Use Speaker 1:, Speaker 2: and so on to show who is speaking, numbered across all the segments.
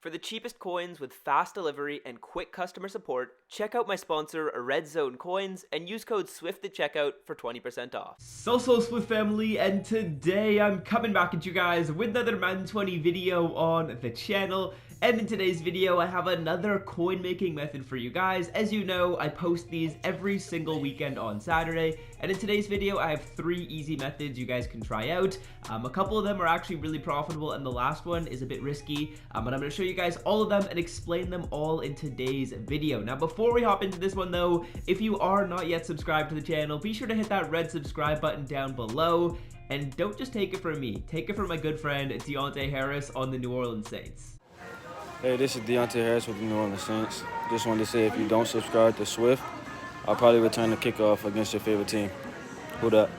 Speaker 1: For the cheapest coins with fast delivery and quick customer support, check out my sponsor, Red Zone Coins, and use code SWIFT at checkout for 20% off.
Speaker 2: So Swift family, and today I'm coming back at you guys with another Madden 20 video on the channel. And in today's video, I have another coin making method for you guys. As you know, I post these every single weekend on Saturday. And in today's video, I have 3 easy methods you guys can try out. A couple of them are actually really profitable, and the last one is a bit risky. But I'm going to show you guys all of them and explain them all in today's video. Now, before we hop into this one though, if you are not yet subscribed to the channel, be sure to hit that red subscribe button down below. And don't just take it from me, take it from my good friend Deontay Harris on the New Orleans Saints.
Speaker 3: Hey, this is Deontay Harris with the New Orleans Saints. Just wanted to say, if you don't subscribe to Swift, I'll probably return the kickoff against your favorite team. Hold up.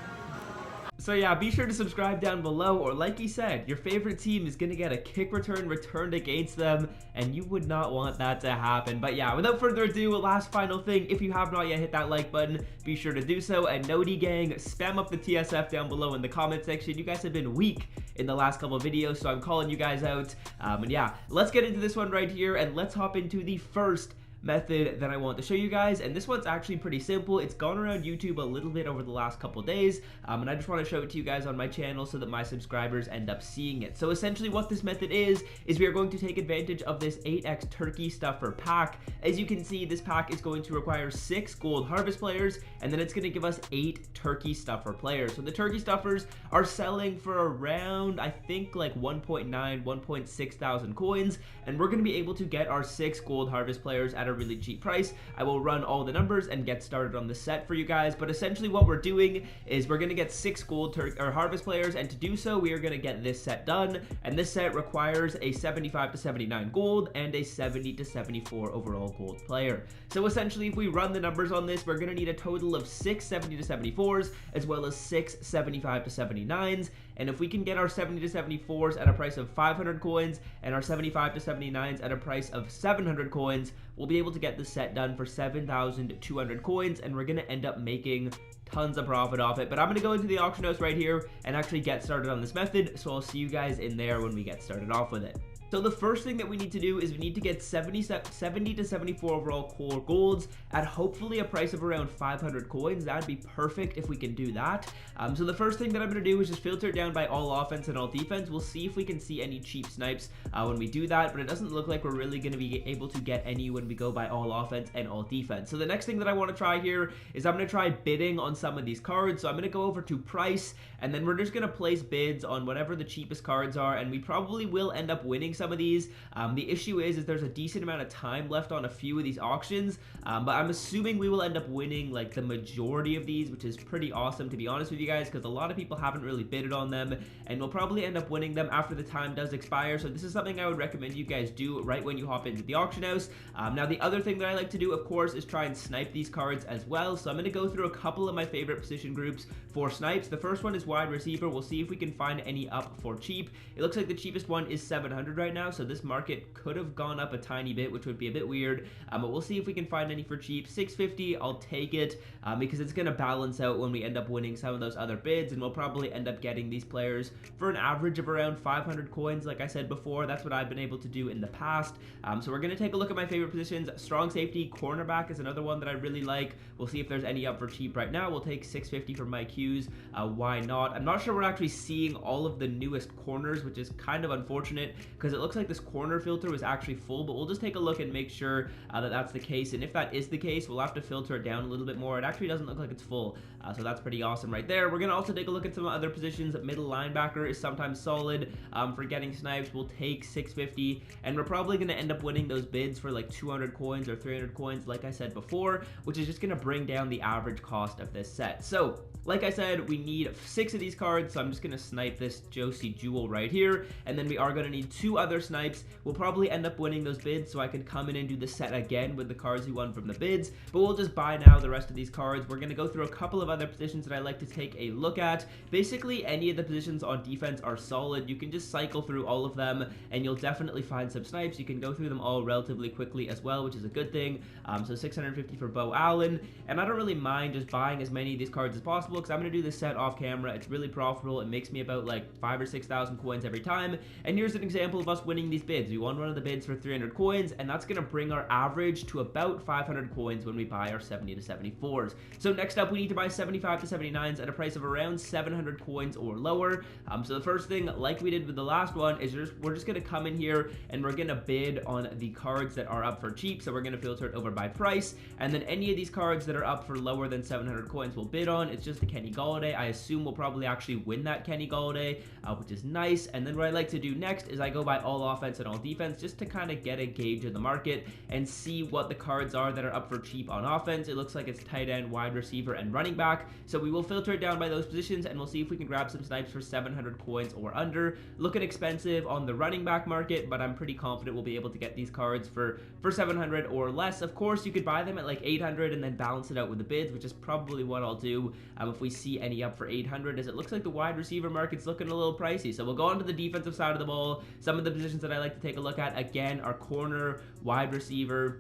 Speaker 2: So yeah, be sure to subscribe down below, or like he said, your favorite team is going to get a kick return returned against them, and you would not want that to happen. But yeah, without further ado, last final thing, if you have not yet hit that like button, be sure to do so. And TOTY gang, spam up the TSF down below in the comment section. You guys have been weak in the last couple of videos, so I'm calling you guys out. And yeah, let's get into this one right here, and let's hop into the first method that I want to show you guys. And this one's actually pretty simple. It's gone around YouTube a little bit over the last couple days, and I just want to show it to you guys on my channel so that my subscribers end up seeing it. So essentially what this method is we are going to take advantage of this 8x turkey stuffer pack. As you can see, this pack is going to require 6 gold harvest players, and then it's going to give us 8 turkey stuffer players. So the turkey stuffers are selling for around, I think, like 1.6 thousand coins, and we're going to be able to get our 6 gold harvest players at a really cheap price. I will run all the numbers and get started on the set for you guys, but essentially what we're doing is we're going to get 6 gold harvest players, and to do so we are going to get this set done. And this set requires a 75 to 79 gold and a 70 to 74 overall gold player. So essentially, if we run the numbers on this, we're going to need a total of 6 70 to 74s as well as 6 75 to 79s. And if we can get our 70 to 74s at a price of 500 coins and our 75 to 79s at a price of 700 coins, we'll be able to get the set done for 7,200 coins, and we're going to end up making tons of profit off it. But I'm going to go into the auction house right here and actually get started on this method, so I'll see you guys in there when we get started off with it. So the first thing that we need to do is we need to get 70 to 74 overall core golds at hopefully a price of around 500 coins. That'd be perfect if we can do that. So the first thing that I'm going to do is just filter it down by all offense and all defense. We'll see if we can see any cheap snipes when we do that, but it doesn't look like we're really going to be able to get any when we go by all offense and all defense. So the next thing that I want to try here is I'm going to try bidding on some of these cards. So I'm going to go over to price, and then we're just going to place bids on whatever the cheapest cards are, and we probably will end up winning some of these. The issue is there's a decent amount of time left on a few of these auctions, but I'm assuming we will end up winning like the majority of these, which is pretty awesome, to be honest with you guys, because a lot of people haven't really bidded on them, and we'll probably end up winning them after the time does expire. So this is something I would recommend you guys do right when you hop into the auction house. Now the other thing that I like to do, of course, is try and snipe these cards as well. So I'm going to go through a couple of my favorite position groups for snipes. The first one is wide receiver. We'll see if we can find any up for cheap. It looks like the cheapest one is 700 right now, so this market could have gone up a tiny bit, which would be a bit weird, but we'll see if we can find any for cheap. 650, I'll take it, because it's going to balance out when we end up winning some of those other bids, and we'll probably end up getting these players for an average of around 500 coins. Like I said before, that's what I've been able to do in the past. So we're going to take a look at my favorite positions. Strong safety, cornerback is another one that I really like. We'll see if there's any up for cheap right now. We'll take 650 for my Qs. Why not? I'm not sure we're actually seeing all of the newest corners, which is kind of unfortunate, because it looks like this corner filter was actually full, but we'll just take a look and make sure that that's the case. And if that is the case, we'll have to filter it down a little bit more. It actually doesn't look like it's full, so that's pretty awesome right there. We're going to also take a look at some other positions. Middle linebacker is sometimes solid for getting snipes. We'll take 650, and we're probably going to end up winning those bids for like 200 coins or 300 coins, like I said before, which is just going to bring down the average cost of this set. So like I said, we need 6 of these cards, so I'm just going to snipe this Josie Jewel right here, and then we are going to need 2 other snipes. We'll probably end up winning those bids, so I can come in and do the set again with the cards we won from the bids, but we'll just buy now the rest of these cards. We're going to go through a couple of other positions that I like to take a look at. Basically, any of the positions on defense are solid. You can just cycle through all of them, and you'll definitely find some snipes. You can go through them all relatively quickly as well, which is a good thing. So 650 for Bo Allen, and I don't really mind just buying as many of these cards as possible. possible because I'm going to do this set off camera. It's really profitable. It makes me about like 5,000 or 6,000 coins every time. And here's an example of us winning these bids. We won one of the bids for 300 coins, and that's going to bring our average to about 500 coins when we buy our 70 to 74s. So next up, we need to buy 75 to 79s at a price of around 700 coins or lower. So the first thing, like we did with the last one, is we're just going to come in here and we're going to bid on the cards that are up for cheap. So we're going to filter it over by price, and then any of these cards that are up for lower than 700 coins we'll bid on. It's just the Kenny Galladay. I assume we'll probably actually win that Kenny Galladay, which is nice. And then what I like to do next is I go by all offense and all defense just to kind of get a gauge of the market and see what the cards are that are up for cheap on offense. It looks like it's tight end, wide receiver, and running back. So we will filter it down by those positions, and we'll see if we can grab some snipes for 700 coins or under. Looking expensive on the running back market, but I'm pretty confident we'll be able to get these cards for 700 or less. Of course, you could buy them at like 800 and then balance it out with the bids, which is probably what I'll do if we see any up for 800, as it looks like the wide receiver market's looking a little pricey. So we'll go on to the defensive side of the ball. Some of the positions that I like to take a look at, again, are corner, wide receiver,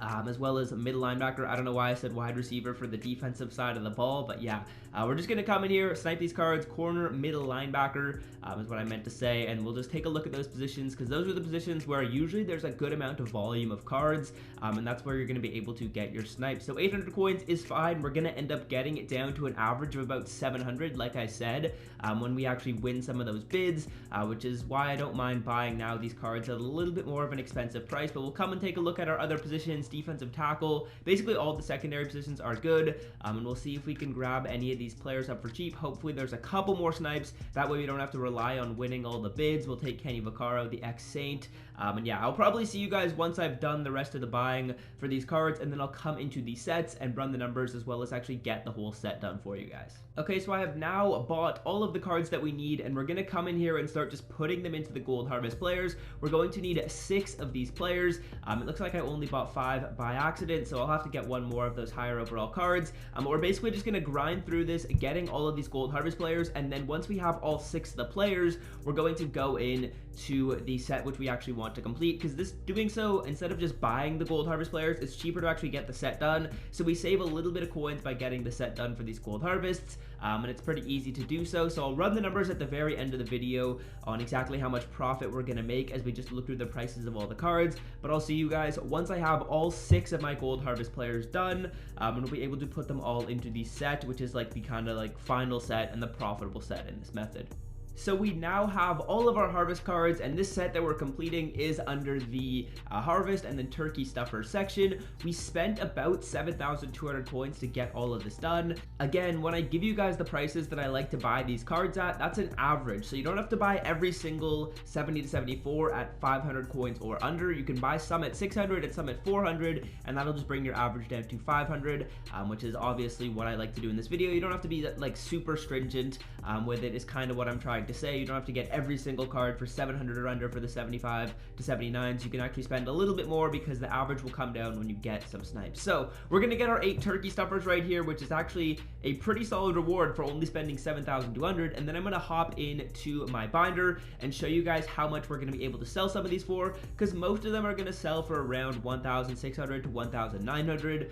Speaker 2: as well as a middle linebacker. I don't know why I said wide receiver for the defensive side of the ball, but yeah, we're just going to come in here, snipe these cards. Corner, middle linebacker is what I meant to say, and we'll just take a look at those positions, because those are the positions where usually there's a good amount of volume of cards, and that's where you're going to be able to get your snipes. So 800 coins is fine. We're going to end up getting it down to an average of about 700, like I said, when we actually win some of those bids, which is why I don't mind buying now these cards at a little bit more of an expensive price. But we'll come and take a look at our other positions. Defensive tackle, basically all the secondary positions are good, and we'll see if we can grab any of these players up for cheap. Hopefully there's a couple more snipes, that way we don't have to rely on winning all the bids. We'll take Kenny Vaccaro, the ex-Saint, and yeah, I'll probably see you guys once I've done the rest of the buying for these cards, and then I'll come into the sets and run the numbers as well as actually get the whole set done for you guys. Okay, so I have now bought all of the cards that we need, and we're going to come in here and start just putting them into the Gold Harvest players. We're going to need 6 of these players. It looks like I only bought 5 by accident, so I'll have to get one more of those higher overall cards. We're basically just going to grind through this, getting all of these Gold Harvest players, and then once we have all 6 of the players, we're going to go in to the set which we actually want to complete, because doing so, instead of just buying the Gold Harvest players, it's cheaper to actually get the set done. So we save a little bit of coins by getting the set done for these Gold Harvests, and it's pretty easy to do so. So I'll run the numbers at the very end of the video on exactly how much profit we're going to make as we just look through the prices of all the cards. But I'll see you guys once I have all 6 of my Gold Harvest players done, and we'll be able to put them all into the set, which is like the kind of like final set and the profitable set in this method. So we now have all of our harvest cards, and this set that we're completing is under the harvest and then turkey stuffer section. We spent about 7,200 coins to get all of this done. Again, when I give you guys the prices that I like to buy these cards at, that's an average. So you don't have to buy every single 70 to 74 at 500 coins or under. You can buy some at 600 and some at 400, and that'll just bring your average down to 500, which is obviously what I like to do in this video. You don't have to be like super stringent with it, is kind of what I'm trying to say. You don't have to get every single card for 700 or under for the 75 to 79s. You can actually spend a little bit more because the average will come down when you get some snipes. So we're going to get our 8 turkey stuffers right here, which is actually a pretty solid reward for only spending 7,200. And then I'm going to hop into my binder and show you guys how much we're going to be able to sell some of these for, because most of them are going to sell for around 1,600 to 1,900.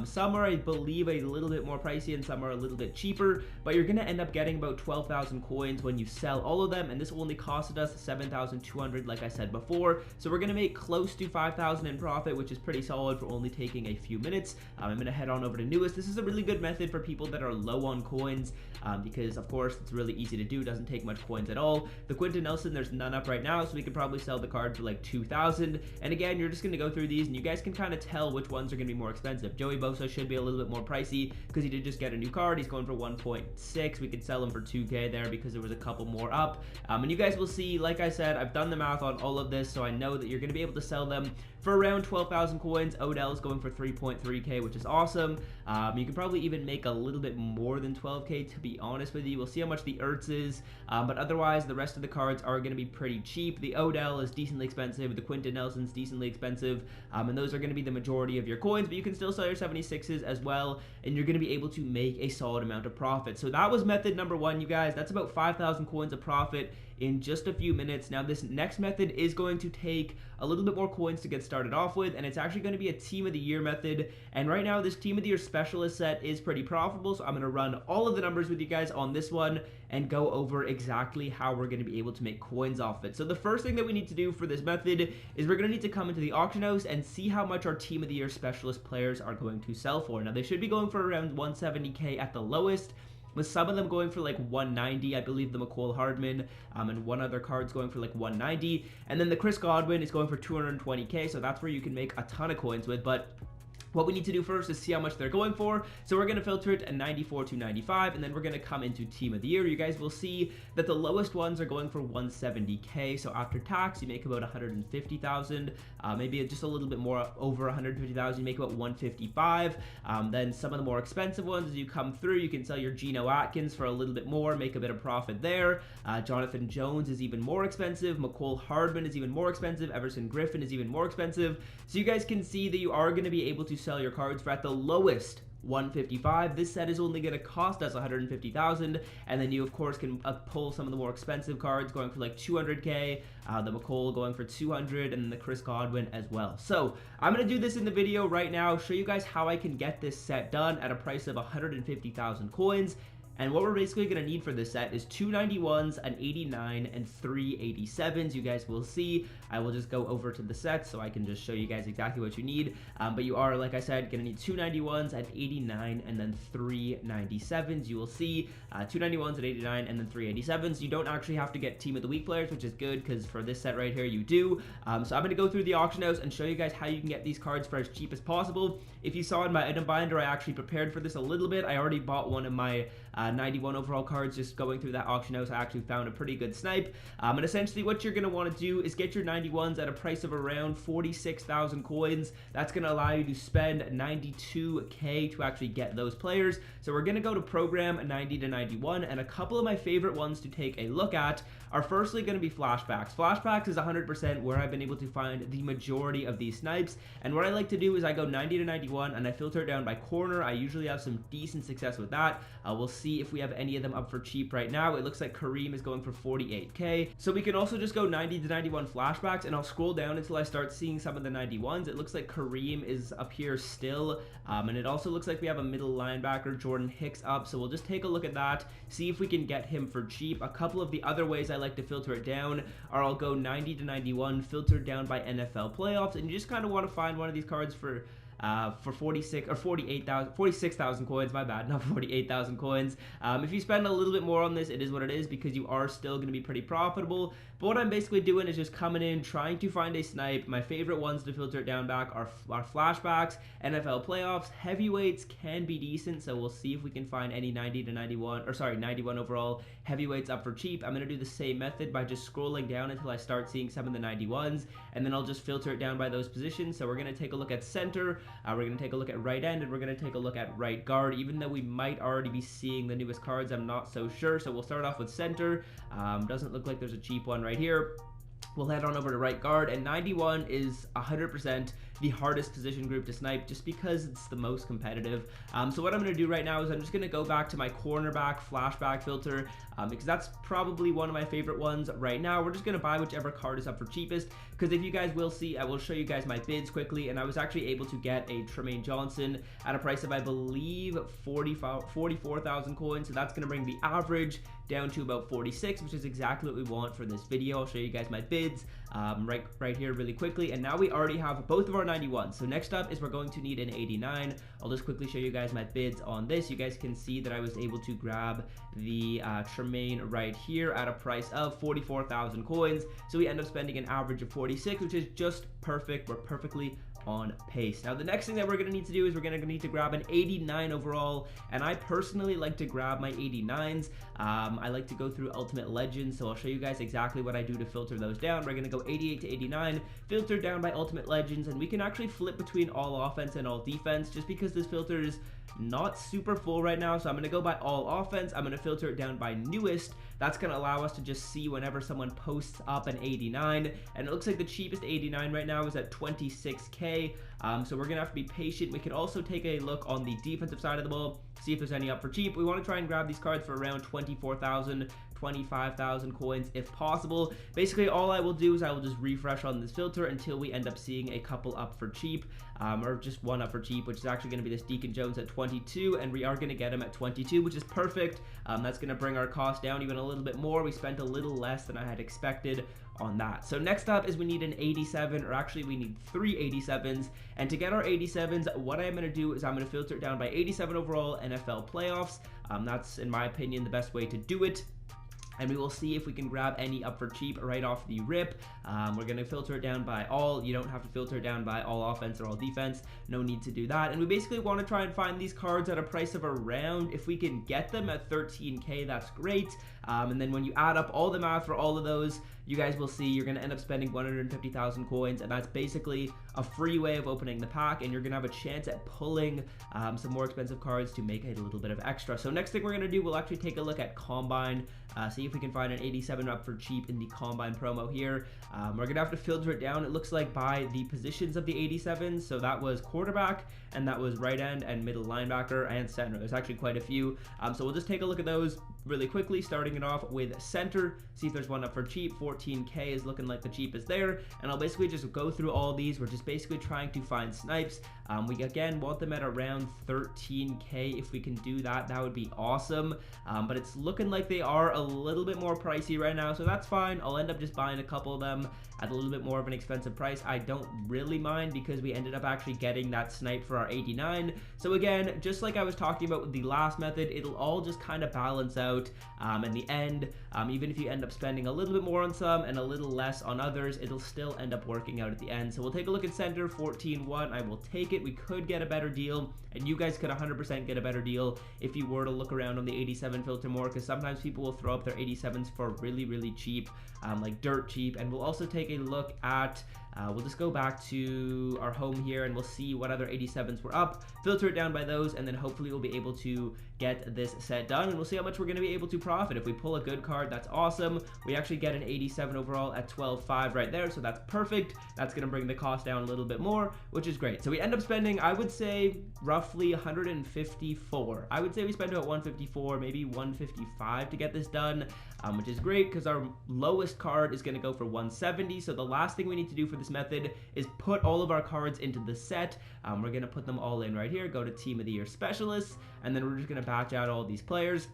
Speaker 2: Some are, I believe, a little bit more pricey and some are a little bit cheaper, but you're going to end up getting about 12,000 coins when you sell all of them, and this will only cost us 7,200 like I said before. So we're going to make close to 5,000 in profit, which is pretty solid for only taking a few minutes. I'm going to head on over to newest. This is a really good method for people that are low on coins, because of course it's really easy to do, doesn't take much coins at all. The Quentin Nelson, there's none up right now, so we could probably sell the card for like 2,000. And again, you're just going to go through these and you guys can kind of tell which ones are going to be more expensive. Joey Bosa should be a little bit more pricey because he did just get a new card. He's going for 1.6. We could sell him for 2k there because there was a couple more up. And you guys will see, like I said, I've done the math on all of this, so I know that you're going to be able to sell them for around 12,000 coins. Odell is going for 3.3k, which is awesome. You can probably even make a little bit more than 12k, to be honest with you. We'll see how much the Ertz is, but otherwise the rest of the cards are going to be pretty cheap. The Odell is decently expensive, the Quentin Nelson's decently expensive, and those are going to be the majority of your coins, but you can still sell your 76s as well, and you're going to be able to make a solid amount of profit. So that was method number 1, you guys. That's about 5,000 coins of profit in just a few minutes. Now, this next method is going to take a little bit more coins to get started off with, and it's actually going to be a Team of the Year method. And right now, this Team of the Year specialist set is pretty profitable, so I'm going to run all of the numbers with you guys on this one and go over exactly how we're going to be able to make coins off it. So the first thing that we need to do for this method is we're going to need to come into the auction house and see how much our Team of the Year specialist players are going to sell for. Now, they should be going for around 170k at the lowest, with some of them going for like 190. I believe the McCole Hardman and one other card's going for like 190, and then the Chris Godwin is going for 220k, so that's where you can make a ton of coins with. But what we need to do first is see how much they're going for. So we're going to filter it at 94 to 95, and then we're going to come into Team of the Year. You guys will see that the lowest ones are going for 170k. So after tax, you make about 150,000, maybe just a little bit more over 150,000. You make about 155. Then some of the more expensive ones, as you come through, you can sell your Geno Atkins for a little bit more, make a bit of profit there. Jonathan Jones is even more expensive. McCole Hardman is even more expensive. Everson Griffin is even more expensive. So you guys can see that you are going to be able to sell your cards for at the lowest 155. This set is only going to cost us 150,000, and then you of course can pull some of the more expensive cards going for like 200k, the McCole going for 200, and then the Chris Godwin as well. So I'm going to do this in the video right now, show you guys how I can get this set done at a price of 150,000 coins. And what we're basically going to need for this set is 291s, an 89, and 3 87s. You guys will see. I will just go over to the set so I can just show you guys exactly what you need. But you are, like I said, going to need 291s, an 89, and then 3 97s. You will see 291s, an 89, and then 3 87s. You don't actually have to get Team of the Week players, which is good because for this set right here, you do. So I'm going to go through the auction house and show you guys how you can get these cards for as cheap as possible. If you saw in my item binder, I actually prepared for this a little bit. I already bought one of my 91 overall cards. Just going through that auction house, I actually found a pretty good snipe. And essentially what you're going to want to do is get your 91s at a price of around 46,000 coins. That's going to allow you to spend 92k to actually get those players. So we're going to go to program 90 to 91, and a couple of my favorite ones to take a look at are firstly going to be flashbacks. Flashbacks is 100% where I've been able to find the majority of these snipes, and what I like to do is I go 90 to 91 and I filter it down by corner. I usually have some decent success with that. We'll see if we have any of them up for cheap right now. It looks like Kareem is going for 48k. So we can also just go 90 to 91 flashbacks, and I'll scroll down until I start seeing some of the 91s. It looks like Kareem is up here still, and it also looks like we have a middle linebacker, Jordan Hicks, up. So we'll just take a look at that, see if we can get him for cheap. A couple of the other ways I like to filter it down are I'll go 90 to 91, filtered down by NFL playoffs, and you just kind of want to find one of these cards for 46,000 coins, my bad, not 48,000 coins. If you spend a little bit more on this, it is what it is, because you are still going to be pretty profitable. But what I'm basically doing is just coming in, trying to find a snipe. My favorite ones to filter it down back are flashbacks, NFL playoffs. Heavyweights can be decent, so we'll see if we can find any 90 to 91, or sorry, 91 overall heavyweights up for cheap. I'm going to do the same method by just scrolling down until I start seeing some of the 91s, and then I'll just filter it down by those positions. So we're going to take a look at center, we're going to take a look at right end, and we're going to take a look at right guard. Even though we might already be seeing the newest cards, I'm not so sure. So we'll start off with center. Doesn't look like there's a cheap one right here. We'll head on over to right guard, and 91 is 100% the hardest position group to snipe just because it's the most competitive. So what I'm going to do right now is I'm just going to go back to my cornerback flashback filter, because that's probably one of my favorite ones right now. We're just going to buy whichever card is up for cheapest, because if you guys will see, I will show you guys my bids quickly, and I was actually able to get a Tremaine Johnson at a price of, I believe, 44,000 coins. So that's going to bring the average down to about 46, which is exactly what we want for this video. I'll show you guys my bids right here really quickly, and now we already have both of our 91. So next up is we're going to need an 89. I'll just quickly show you guys my bids on this. You guys can see that I was able to grab the Tremaine right here at a price of 44,000 coins. So we end up spending an average of 46, which is just perfect. We're perfectly on pace. Now the next thing that we're going to need to do is we're going to need to grab an 89 overall, and I personally like to grab my 89s. I like to go through Ultimate Legends, so I'll show you guys exactly what I do to filter those down. We're going to go 88 to 89, filtered down by Ultimate Legends, and we can actually flip between all offense and all defense just because this filter is not super full right now. So I'm going to go by all offense. I'm going to filter it down by newest. That's going to allow us to just see whenever someone posts up an 89, and it looks like the cheapest 89 right now is at 26k. So we're going to have to be patient. We can also take a look on the defensive side of the ball, see if there's any up for cheap. We want to try and grab these cards for around 24,000 25,000 coins if possible. Basically, all I will do is I will just refresh on this filter until we end up seeing a couple up for cheap, or just one up for cheap, which is actually going to be this Deacon Jones at 22, and we are going to get him at 22, which is perfect. That's going to bring our cost down even a little bit more. We spent a little less than I had expected on that. So next up is we need an 87, or actually we need 3 87s, and to get our 87s, what I'm going to do is I'm going to filter it down by 87 overall NFL playoffs. That's, in my opinion, the best way to do it. And we will see if we can grab any up for cheap right off the rip. We're going to filter it down by all. You don't have to filter it down by all offense or all defense. No need to do that. And we basically want to try and find these cards at a price of around, if we can get them at 13K, that's great. And then when you add up all the math for all of those, you guys will see you're going to end up spending 150,000 coins, and that's basically a free way of opening the pack, and you're going to have a chance at pulling some more expensive cards to make a little bit of extra. So next thing we're going to do, we'll actually take a look at Combine, see if we can find an 87 up for cheap in the Combine promo here. We're going to have to filter it down, it looks like, by the positions of the 87s. So that was quarterback, and that was right end and middle linebacker and center. There's actually quite a few. So we'll just take a look at those really quickly, starting it off with center, see if there's one up for cheap. 14K is looking like the cheapest there, and I'll basically just go through all these. We're just basically trying to find snipes. We again want them at around 13K. If we can do that, that would be awesome, but it's looking like they are a little bit more pricey right now, so that's fine. I'll end up just buying a couple of them at a little bit more of an expensive price. I don't really mind because we ended up actually getting that snipe for our 89. So again, just like I was talking about with the last method, it'll all just kind of balance out in the end. Even if you end up spending a little bit more on some and a little less on others, it'll still end up working out at the end. So we'll take a look at center, 14-1. I will take it. We could get a better deal, and you guys could 100% get a better deal if you were to look around on the 87 filter more, because sometimes people will throw up their 87s for really cheap, like dirt cheap. And we'll also take a look at we'll just go back to our home here, and we'll see what other 87s were up, filter it down by those, and then hopefully we'll be able to get this set done, and we'll see how much we're going to be able to profit. If we pull a good card, that's awesome. We actually get an 87 overall at 12.5 right there, so that's perfect. That's going to bring the cost down a little bit more, which is great. So we end up spending, I would say, roughly 154. I would say we spent about 154, maybe 155 to get this done, which is great because our lowest card is going to go for 170. So the last thing we need to do for this method is put all of our cards into the set. We're going to put them all in right here, go to Team of the Year Specialists, and then we're just going to batch out all these players.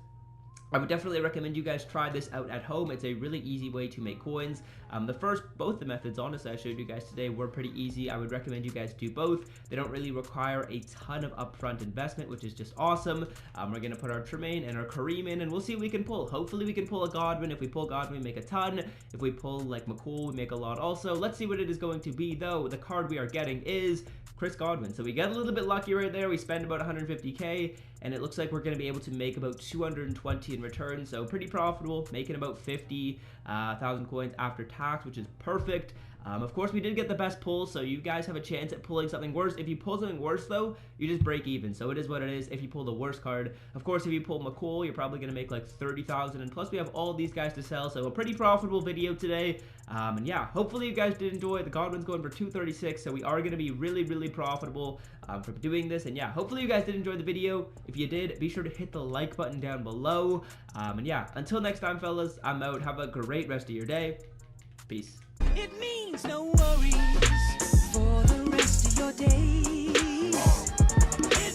Speaker 2: I would definitely recommend you guys try this out at home. It's a really easy way to make coins. Both the methods, honestly, I showed you guys today were pretty easy. I would recommend you guys do both. They don't really require a ton of upfront investment, which is just awesome. We're going to put our Tremaine and our Kareem in, and we'll see what we can pull. Hopefully we can pull a Godwin. If we pull Godwin, we make a ton. If we pull like McCool, we make a lot also. Let's see what it is going to be, though. The card we are getting is Chris Godwin. So we get a little bit lucky right there. We spend about 150K, and it looks like we're going to be able to make about 220 in return. So pretty profitable, making about 50,000 coins after tax, which is perfect. Of course, we did get the best pull, so you guys have a chance at pulling something worse. If you pull something worse, though, you just break even. So it is what it is if you pull the worst card. Of course, if you pull McCool, you're probably going to make like 30,000, and plus we have all these guys to sell, so a pretty profitable video today. And yeah, hopefully you guys did enjoy. The Godwin's going for 236, so we are going to be really profitable for doing this. And yeah, hopefully you guys did enjoy the video. If you did, be sure to hit the like button down below. And yeah, until next time, fellas, I'm out. Have a great rest of your day. Peace.
Speaker 4: It means no worries for the rest of your day.